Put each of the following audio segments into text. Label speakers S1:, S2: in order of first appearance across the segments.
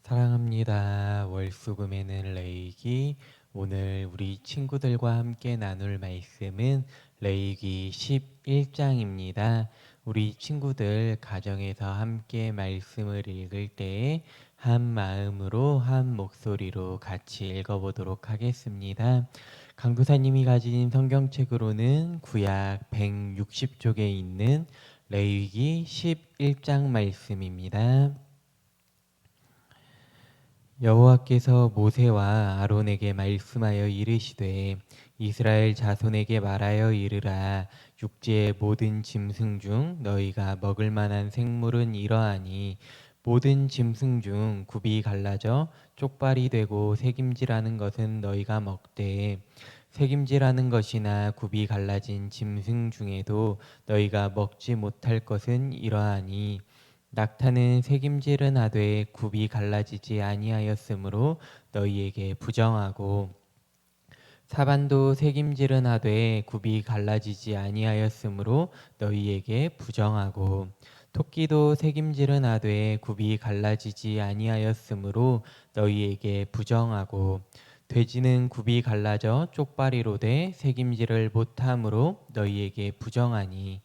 S1: 사랑합니다. 월수금에는 레이기. 오늘 우리 친구들과 함께 나눌 말씀은 레이기 11장입니다. 우리 친구들 가정에서 함께 말씀을 읽을 때에 한 마음으로 한 목소리로 같이 읽어보도록 하겠습니다. 강도사님이 가진 성경책으로는 구약 160쪽에 있는 레위기 11장 말씀입니다. 여호와께서 모세와 아론에게 말씀하여 이르시되 이스라엘 자손에게 말하여 이르라. 육지의 모든 짐승 중 너희가 먹을 만한 생물은 이러하니 모든 짐승 중 굽이 갈라져 쪽발이 되고 새김질하는 것은 너희가 먹되 새김질하는 것이나 굽이 갈라진 짐승 중에도 너희가 먹지 못할 것은 이러하니 낙타는 새김질은 하되 굽이 갈라지지 아니하였으므로 너희에게 부정하고 사반도 새김질은 하되 굽이 갈라지지 아니하였으므로 너희에게 부정하고 토끼도 새김질은 하되 굽이 갈라지지 아니하였으므로 너희에게 부정하고 돼지는 굽이 갈라져 쪽발이로 돼 새김질을 못함으로 너희에게 부정하니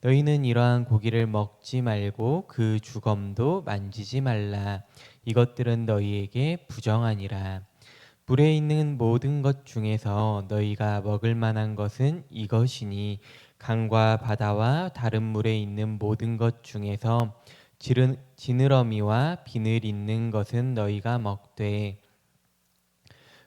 S1: 너희는 이러한 고기를 먹지 말고 그 주검도 만지지 말라. 이것들은 너희에게 부정하니라. 물에 있는 모든 것 중에서 너희가 먹을 만한 것은 이것이니 강과 바다와 다른 물에 있는 모든 것 중에서 지느러미와 비늘 있는 것은 너희가 먹되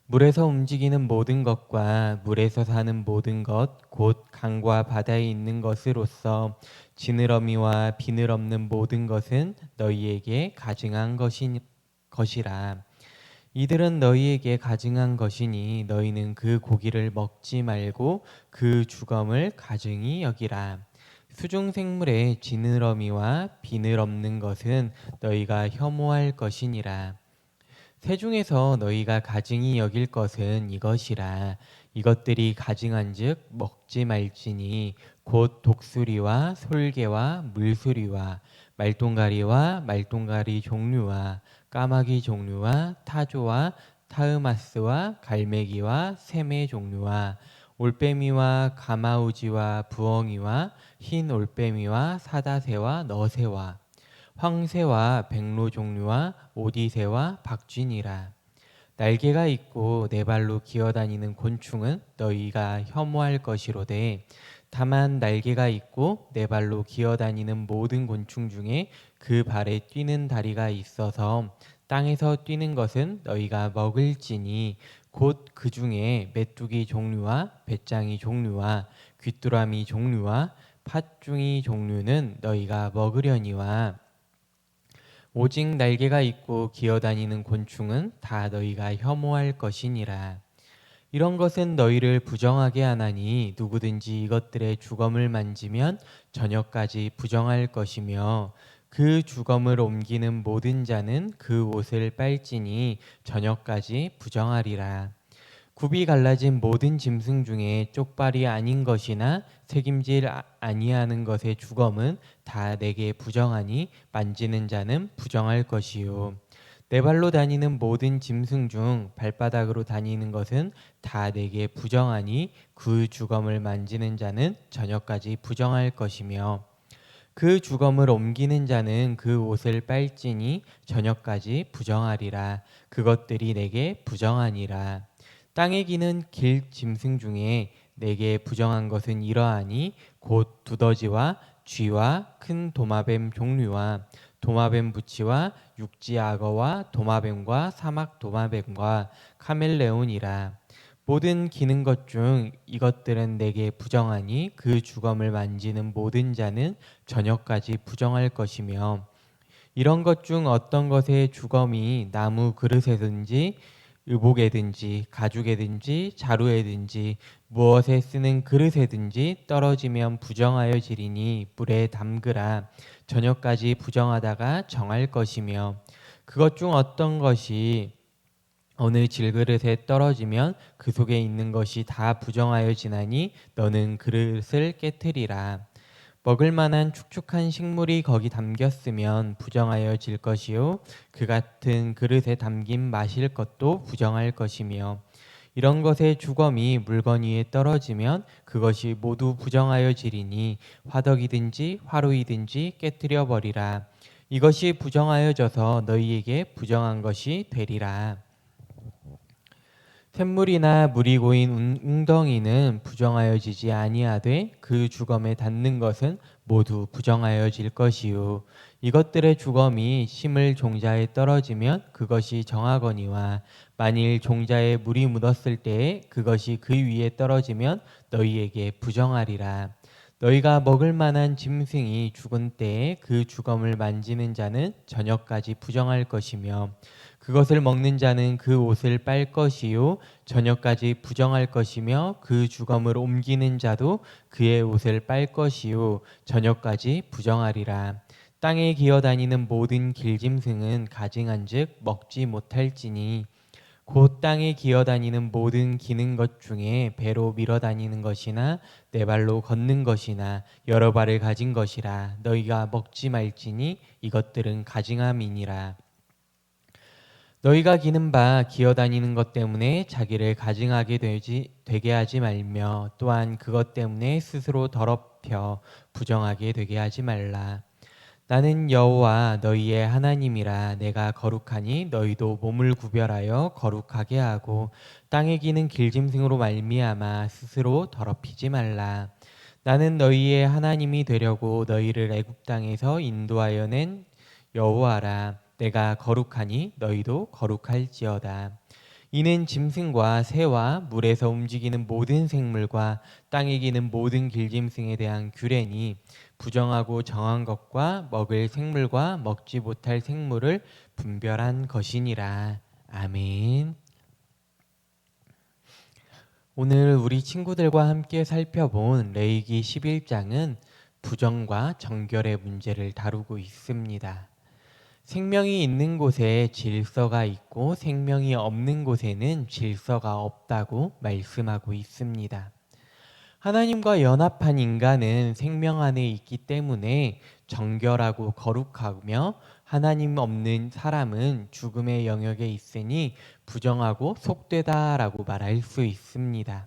S1: 물에서 움직이는 모든 것과 물에서 사는 모든 것, 곧 강과 바다에 있는 것으로서 지느러미와 비늘 없는 모든 것은 너희에게 가증한 것이라. 이들은 너희에게 가증한 것이니 너희는 그 고기를 먹지 말고 그 주검을 가증히 여기라. 수중 생물의 지느러미와 비늘 없는 것은 너희가 혐오할 것이니라. 새 중에서 너희가 가증히 여길 것은 이것이라. 이것들이 가증한즉 먹지 말지니 곧 독수리와 솔개와 물수리와 말동가리와 말동가리 종류와 까마귀 종류와 타조와 타흐마스와 갈매기와 새매 종류와 올빼미와 가마우지와 부엉이와 흰 올빼미와 사다새와 너새와 황새와 백로 종류와 오디새와 박쥐니라. 날개가 있고 네 발로 기어다니는 곤충은 너희가 혐오할 것이로되 다만 날개가 있고 네 발로 기어다니는 모든 곤충 중에 그 발에 뛰는 다리가 있어서 땅에서 뛰는 것은 너희가 먹을지니 곧 그 중에 메뚜기 종류와 배짱이 종류와 귀뚜라미 종류와 팥중이 종류는 너희가 먹으려니와 오직 날개가 있고 기어다니는 곤충은 다 너희가 혐오할 것이니라. 이런 것은 너희를 부정하게 하나니 누구든지 이것들의 주검을 만지면 저녁까지 부정할 것이며 그 주검을 옮기는 모든 자는 그 옷을 빨지니 저녁까지 부정하리라. 굽이 갈라진 모든 짐승 중에 쪽발이 아닌 것이나 책임질 아니하는 것의 주검은 다 내게 부정하니 만지는 자는 부정할 것이요. 네 발로 다니는 모든 짐승 중 발바닥으로 다니는 것은 다 내게 부정하니 그 주검을 만지는 자는 저녁까지 부정할 것이며 그 주검을 옮기는 자는 그 옷을 빨지니 저녁까지 부정하리라. 그것들이 내게 부정하니라. 땅에 기는 길 짐승 중에 내게 부정한 것은 이러하니 곧 두더지와 쥐와 큰 도마뱀 종류와 도마뱀 부치와 육지 악어와 도마뱀과 사막 도마뱀과 카멜레온이라. 모든 기는 것 중 이것들은 내게 부정하니 그 주검을 만지는 모든 자는 저녁까지 부정할 것이며 이런 것 중 어떤 것의 주검이 나무 그릇에든지 의복에든지 가죽에든지 자루에든지 무엇에 쓰는 그릇에든지 떨어지면 부정하여 지리니 물에 담그라. 저녁까지 부정하다가 정할 것이며 그것 중 어떤 것이 어느 질그릇에 떨어지면 그 속에 있는 것이 다 부정하여 지나니 너는 그릇을 깨트리라. 먹을 만한 축축한 식물이 거기 담겼으면 부정하여질 것이요 그 같은 그릇에 담긴 마실 것도 부정할 것이며 이런 것의 주검이 물건 위에 떨어지면 그것이 모두 부정하여지리니 화덕이든지 화로이든지 깨뜨려 버리라. 이것이 부정하여져서 너희에게 부정한 것이 되리라. 샘물이나 물이 고인 웅덩이는 부정하여지지 아니하되 그 주검에 닿는 것은 모두 부정하여질 것이요 이것들의 주검이 심을 종자에 떨어지면 그것이 정하거니와 만일 종자에 물이 묻었을 때에 그것이 그 위에 떨어지면 너희에게 부정하리라. 너희가 먹을 만한 짐승이 죽은 때에 그 주검을 만지는 자는 저녁까지 부정할 것이며 그것을 먹는 자는 그 옷을 빨 것이요 저녁까지 부정할 것이며 그 주검을 옮기는 자도 그의 옷을 빨 것이요 저녁까지 부정하리라. 땅에 기어다니는 모든 길짐승은 가증한즉 먹지 못할지니 곧 땅에 기어다니는 모든 기는 것 중에 배로 밀어다니는 것이나 네 발로 걷는 것이나 여러 발을 가진 것이라 너희가 먹지 말지니 이것들은 가증함이니라. 너희가 기는 바 기어다니는 것 때문에 자기를 가증하게 되게 하지 말며 또한 그것 때문에 스스로 더럽혀 부정하게 되게 하지 말라. 나는 여호와 너희의 하나님이라. 내가 거룩하니 너희도 몸을 구별하여 거룩하게 하고 땅에 기는 길짐승으로 말미암아 스스로 더럽히지 말라. 나는 너희의 하나님이 되려고 너희를 애굽 땅에서 인도하여 낸 여호와라. 내가 거룩하니 너희도 거룩할지어다. 이는 짐승과 새와 물에서 움직이는 모든 생물과 땅에 기는 모든 길짐승에 대한 규례니 부정하고 정한 것과 먹을 생물과 먹지 못할 생물을 분별한 것이니라. 아멘. 오늘 우리 친구들과 함께 살펴본 레위기 11장은 부정과 정결의 문제를 다루고 있습니다. 생명이 있는 곳에 질서가 있고 생명이 없는 곳에는 질서가 없다고 말씀하고 있습니다. 하나님과 연합한 인간은 생명 안에 있기 때문에 정결하고 거룩하며 하나님 없는 사람은 죽음의 영역에 있으니 부정하고 속되다라고 말할 수 있습니다.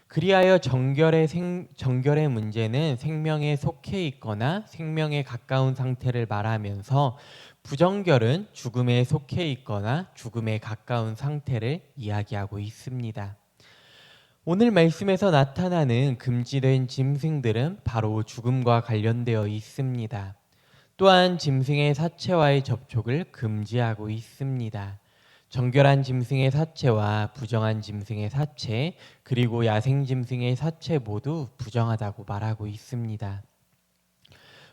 S1: 그리하여 정결의 문제는 생명에 속해 있거나 생명에 가까운 상태를 말하면서 부정결은 죽음에 속해 있거나 죽음에 가까운 상태를 이야기하고 있습니다. 오늘 말씀에서 나타나는 금지된 짐승들은 바로 죽음과 관련되어 있습니다. 또한 짐승의 사체와의 접촉을 금지하고 있습니다. 정결한 짐승의 사체와 부정한 짐승의 사체, 그리고 야생 짐승의 사체 모두 부정하다고 말하고 있습니다.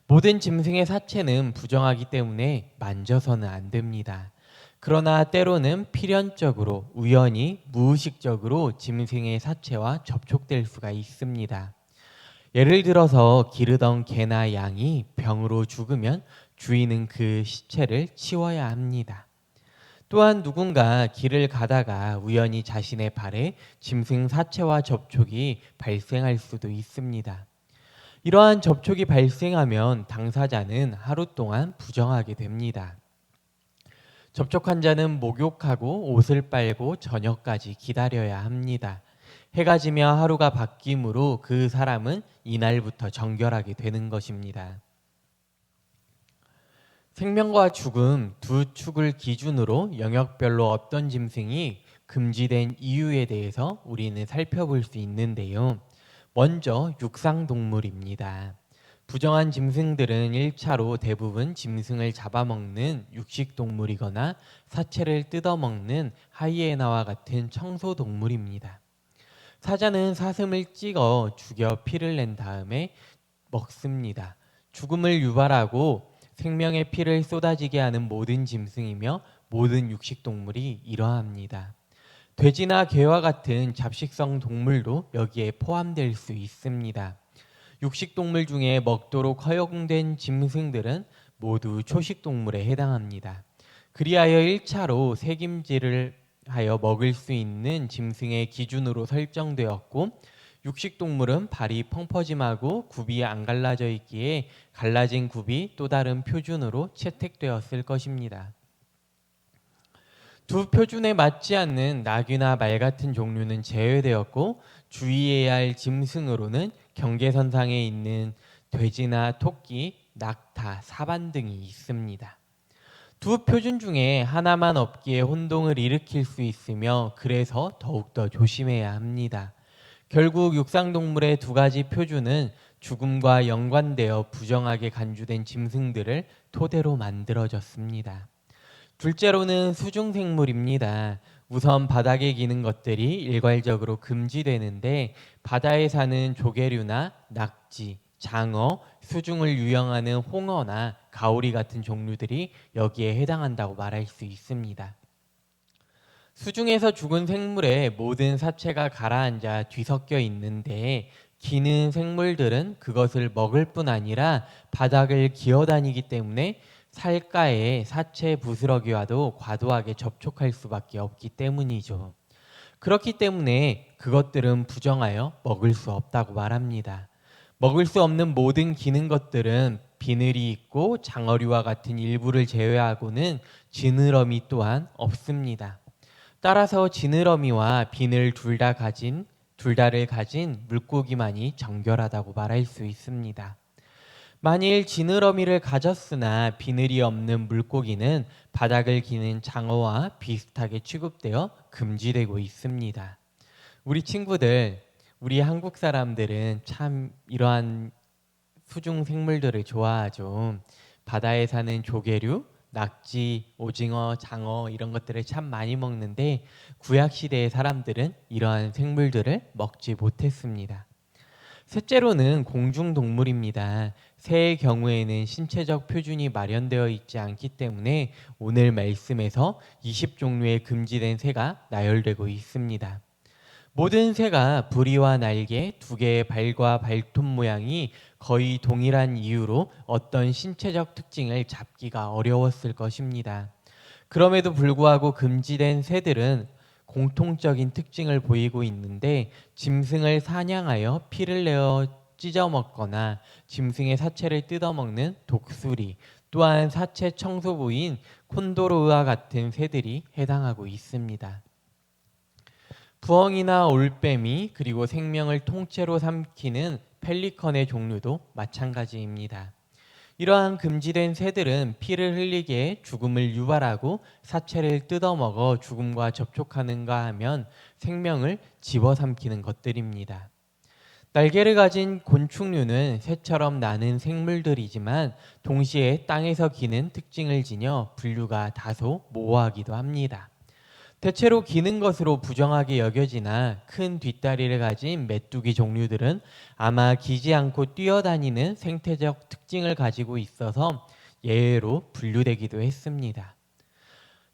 S1: 모든 짐승의 사체는 부정하기 때문에 만져서는 안 됩니다. 그러나 때로는 필연적으로, 우연히, 무의식적으로 짐승의 사체와 접촉될 수가 있습니다. 예를 들어서 기르던 개나 양이 병으로 죽으면 주인은 그 시체를 치워야 합니다. 또한 누군가 길을 가다가 우연히 자신의 발에 짐승 사체와 접촉이 발생할 수도 있습니다. 이러한 접촉이 발생하면 당사자는 하루 동안 부정하게 됩니다. 접촉한 자는 목욕하고 옷을 빨고 저녁까지 기다려야 합니다. 해가 지며 하루가 바뀌므로 그 사람은 이날부터 정결하게 되는 것입니다. 생명과 죽음 두 축을 기준으로 영역별로 어떤 짐승이 금지된 이유에 대해서 우리는 살펴볼 수 있는데요. 먼저 육상동물입니다. 부정한 짐승들은 1차로 대부분 짐승을 잡아먹는 육식동물이거나 사체를 뜯어먹는 하이에나와 같은 청소동물입니다. 사자는 사슴을 찍어 죽여 피를 낸 다음에 먹습니다. 죽음을 유발하고 생명의 피를 쏟아지게 하는 모든 짐승이며 모든 육식동물이 이러합니다. 돼지나 개와 같은 잡식성 동물도 여기에 포함될 수 있습니다. 육식동물 중에 먹도록 허용된 짐승들은 모두 초식동물에 해당합니다. 그리하여 1차로 새김질을 하여 먹을 수 있는 짐승의 기준으로 설정되었고 육식 동물은 발이 펑퍼짐하고 굽이 안 갈라져 있기에 갈라진 굽이 또 다른 표준으로 채택되었을 것입니다. 두 표준에 맞지 않는 낙이나 말 같은 종류는 제외되었고 주의해야 할 짐승으로는 경계선상에 있는 돼지나 토끼, 낙타, 사반 등이 있습니다. 두 표준 중에 하나만 없기에 혼동을 일으킬 수 있으며 그래서 더욱더 조심해야 합니다. 결국 육상동물의 두 가지 표준은 죽음과 연관되어 부정하게 간주된 짐승들을 토대로 만들어졌습니다. 둘째로는 수중생물입니다. 우선 바닥에 기는 것들이 일괄적으로 금지되는데 바다에 사는 조개류나 낙지, 장어, 수중을 유영하는 홍어나 가오리 같은 종류들이 여기에 해당한다고 말할 수 있습니다. 수중에서 죽은 생물의 모든 사체가 가라앉아 뒤섞여 있는데 기는 생물들은 그것을 먹을 뿐 아니라 바닥을 기어다니기 때문에 살가의 사체 부스러기와도 과도하게 접촉할 수밖에 없기 때문이죠. 그렇기 때문에 그것들은 부정하여 먹을 수 없다고 말합니다. 먹을 수 없는 모든 기는 것들은 비늘이 있고 장어류와 같은 일부를 제외하고는 지느러미 또한 없습니다. 따라서 지느러미와 비늘 둘 다를 가진 물고기만이 정결하다고 말할 수 있습니다. 만일 지느러미를 가졌으나 비늘이 없는 물고기는 바닥을 기는 장어와 비슷하게 취급되어 금지되고 있습니다. 우리 친구들, 우리 한국 사람들은 참 이러한 수중 생물들을 좋아하죠. 바다에 사는 조개류, 낙지, 오징어, 장어 이런 것들을 참 많이 먹는데 구약 시대의 사람들은 이러한 생물들을 먹지 못했습니다. 셋째로는 공중동물입니다. 새의 경우에는 신체적 표준이 마련되어 있지 않기 때문에 오늘 말씀에서 20종류의 금지된 새가 나열되고 있습니다. 모든 새가 부리와 날개, 두 개의 발과 발톱 모양이 거의 동일한 이유로 어떤 신체적 특징을 잡기가 어려웠을 것입니다. 그럼에도 불구하고 금지된 새들은 공통적인 특징을 보이고 있는데 짐승을 사냥하여 피를 내어 찢어 먹거나 짐승의 사체를 뜯어 먹는 독수리, 또한 사체 청소 부위인 콘도로와 같은 새들이 해당하고 있습니다. 부엉이나 올빼미 그리고 생명을 통째로 삼키는 펠리컨의 종류도 마찬가지입니다. 이러한 금지된 새들은 피를 흘리게 죽음을 유발하고 사체를 뜯어먹어 죽음과 접촉하는가 하면 생명을 집어삼키는 것들입니다. 날개를 가진 곤충류는 새처럼 나는 생물들이지만 동시에 땅에서 기는 특징을 지녀 분류가 다소 모호하기도 합니다. 대체로 기는 것으로 부정하게 여겨지나 큰 뒷다리를 가진 메뚜기 종류들은 아마 기지 않고 뛰어다니는 생태적 특징을 가지고 있어서 예외로 분류되기도 했습니다.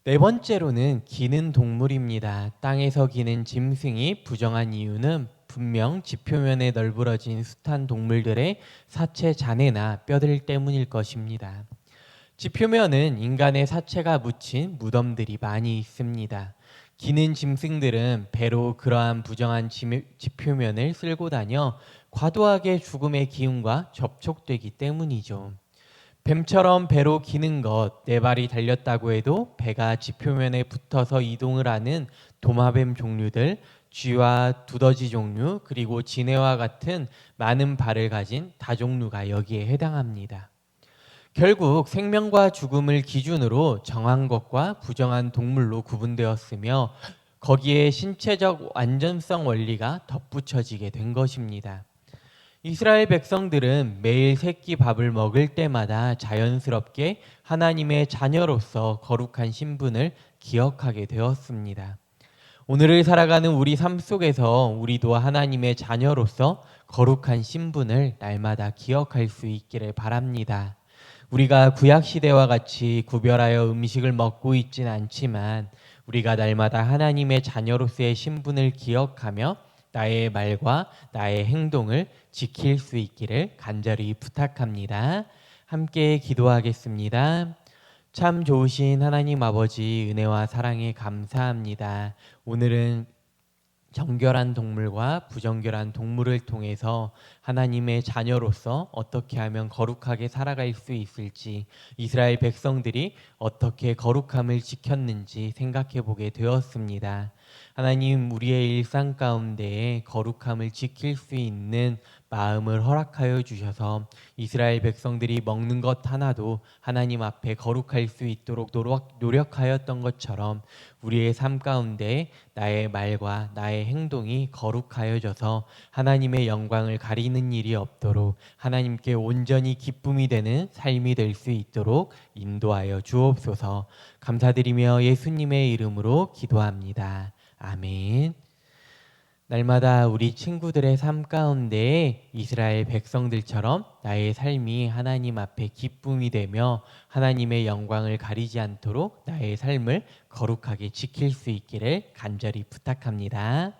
S1: 네 번째로는 기는 동물입니다. 땅에서 기는 짐승이 부정한 이유는 분명 지표면에 널브러진 숱한 동물들의 사체 잔해나 뼈들 때문일 것입니다. 지표면은 인간의 사체가 묻힌 무덤들이 많이 있습니다. 기는 짐승들은 배로 그러한 부정한 지표면을 쓸고 다녀 과도하게 죽음의 기운과 접촉되기 때문이죠. 뱀처럼 배로 기는 것, 네 발이 달렸다고 해도 배가 지표면에 붙어서 이동을 하는 도마뱀 종류들, 쥐와 두더지 종류, 그리고 지네와 같은 많은 발을 가진 다종류가 여기에 해당합니다. 결국 생명과 죽음을 기준으로 정한 것과 부정한 동물로 구분되었으며 거기에 신체적 완전성 원리가 덧붙여지게 된 것입니다. 이스라엘 백성들은 매일 새끼 밥을 먹을 때마다 자연스럽게 하나님의 자녀로서 거룩한 신분을 기억하게 되었습니다. 오늘을 살아가는 우리 삶 속에서 우리도 하나님의 자녀로서 거룩한 신분을 날마다 기억할 수 있기를 바랍니다. 우리가 구약시대와 같이 구별하여 음식을 먹고 있진 않지만 우리가 날마다 하나님의 자녀로서의 신분을 기억하며 나의 말과 나의 행동을 지킬 수 있기를 간절히 부탁합니다. 함께 기도하겠습니다. 참 좋으신 하나님 아버지 은혜와 사랑에 감사합니다. 오늘은 정결한 동물과 부정결한 동물을 통해서 하나님의 자녀로서 어떻게 하면 거룩하게 살아갈 수 있을지, 이스라엘 백성들이 어떻게 거룩함을 지켰는지 생각해 보게 되었습니다. 하나님, 우리의 일상 가운데에 거룩함을 지킬 수 있는 마음을 허락하여 주셔서 이스라엘 백성들이 먹는 것 하나도 하나님 앞에 거룩할 수 있도록 노력하였던 것처럼 우리의 삶 가운데 나의 말과 나의 행동이 거룩하여져서 하나님의 영광을 가리는 일이 없도록 하나님께 온전히 기쁨이 되는 삶이 될 수 있도록 인도하여 주옵소서. 감사드리며 예수님의 이름으로 기도합니다. 아멘. 날마다 우리 친구들의 삶 가운데 이스라엘 백성들처럼 나의 삶이 하나님 앞에 기쁨이 되며 하나님의 영광을 가리지 않도록 나의 삶을 거룩하게 지킬 수 있기를 간절히 부탁합니다.